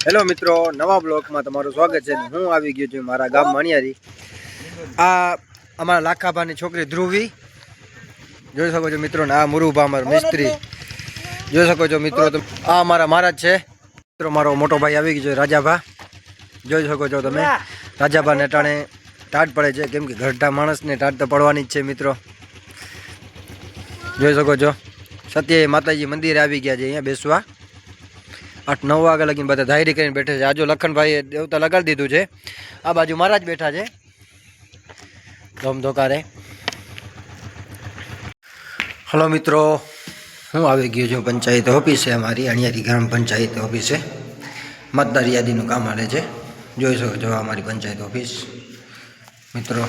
Hello મિત્રો, નવા બ્લોગમાં તમારું સ્વાગત છે। હું આવી ગયો છું મારા ગામ મણિયારી। આ અમારા લાખાભાની છોકરી ધ્રુવી જોઈ શકો છો મિત્રો, ને આ મુરુભા અમારો મિસ્ત્રી જોઈ શકો છો મિત્રો। આ અમારા મહારાજ છે મિત્રો, મારો મોટો ભાઈ આવી ગયો છે રાજાભા, જોઈ શકો છો તમે। રાજાભાને ટાણે ટાટ પડે છે, કેમ કે ઘરડા માણસને ટાટ તો પડવાની જ છે મિત્રો, જોઈ શકો છો। સત્ય માતાજી મંદિરે આવી ગયા છે અહીંયા બેસવા। 8-9 વાગ્યા લગીને બધા ધાયરી કરીને બેઠા છે। આજો લખનભાઈએ દેવતા લગાડી દીધું છે। આ બાજુ મહારાજ બેઠા છે ધોમધોકારે। હલો મિત્રો, હું આવી ગયો છું પંચાયત ઓફિસે, અમારી અણિયારી ગ્રામ પંચાયત ઓફિસે મતદાર યાદીનું કામ હાલે છે। જોઈ શકો છો અમારી પંચાયત ઓફિસ મિત્રો।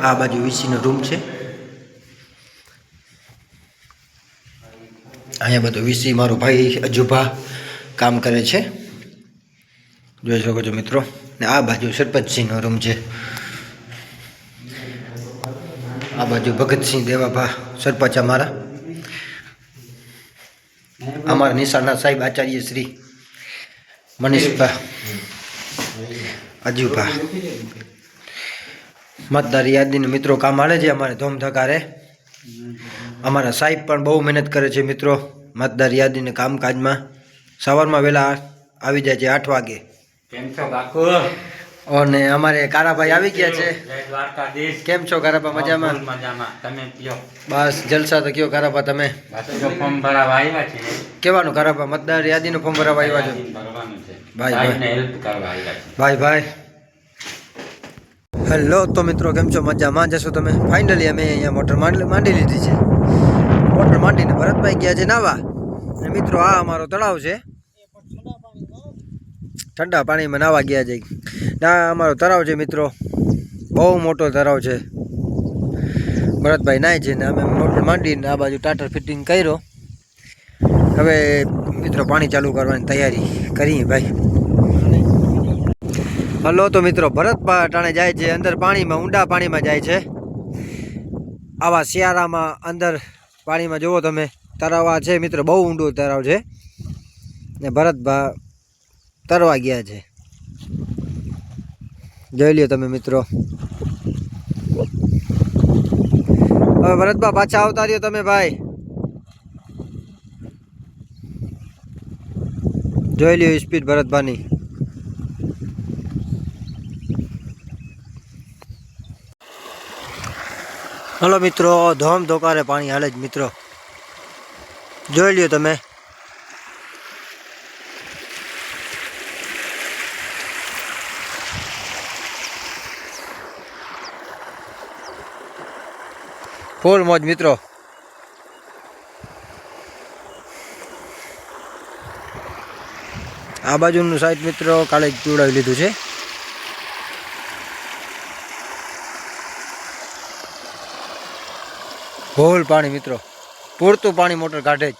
આ બાજુ વીસીનો રૂમ છે, અહીંયા બધું વીસી મારો ભાઈ અજુભા કામ કરે છે, જોઈ શકો છો મિત્રો। ને આ બાજુ સરપંચસિંહનો રૂમ છે, આ બાજુ ભગતસિંહ દેવાભા સરપંચ અમારા નિશાળના સાહેબ આચાર્ય શ્રી મનીષભા અજુભા। મતદાર યાદીનું મિત્રો કામ હાલે છે અમારે ધોમધકારે। અમારા સાહેબ પણ બહુ મહેનત કરે છે મિત્રો મતદાર યાદીના કામકાજમાં। સવારમાં વહેલા આવી જાય છે 8 વાગે। અને અમારે કારાભાઈ આવી ગયા છે। કેમ છો કારાભા? મજામાં? બસ જલસા તો કયો કારાભા તમે? કેવાનું કારાભા? મતદાર યાદીનું ફોર્મ ભરાવા આવ્યા છો? ભાઈ હેલો તો મિત્રો, કેમ છો? મજામાં જશો તમે? ફાઇનલી અમે અહીંયા મોટર માંડી લીધી છે। મોટર માંડીને ભરતભાઈ ગયા છે નાવા। અને મિત્રો આ અમારો તળાવ છે, ઠંડા પાણીમાં નાવા ગયા છે। આ અમારો તળાવ છે મિત્રો, બહુ મોટો તળાવ છે। ભરતભાઈ નાય છે ને અમે મોટર માંડીને આ બાજુ ટાટર ફિટિંગ કર્યો। હવે મિત્રો પાણી ચાલુ કરવાની તૈયારી કરી ભાઈ। હલો તો મિત્રો, ભરતભાઈ ટાણે જાય છે અંદર પાણીમાં, ઊંડા પાણીમાં જાય છે। આવા શિયાળામાં અંદર પાણીમાં જુઓ તમે, તળાવ છે મિત્રો, બહુ ઊંડો તળાવ છે ને ભરતભા તરવા ગયા છે, જોઈ લ્યો તમે મિત્રો। હવે ભરતભા પાછા આવતા રહ્યો તમે ભાઈ, જોઈ લ્યો સ્પીડ ભરતભાની। હલો મિત્રો, ધોમ ધોકારે પાણી હાલે જ મિત્રો, જોઈ લ્યો તમે। ફૂલ મોજ મિત્રો। આ બાજુનું સાઈડ મિત્રો કાલે જ પીવડાવી લીધું છે। ફૂલ પાણી મિત્રો, પૂરતું પાણી મોટર કાઢે જ।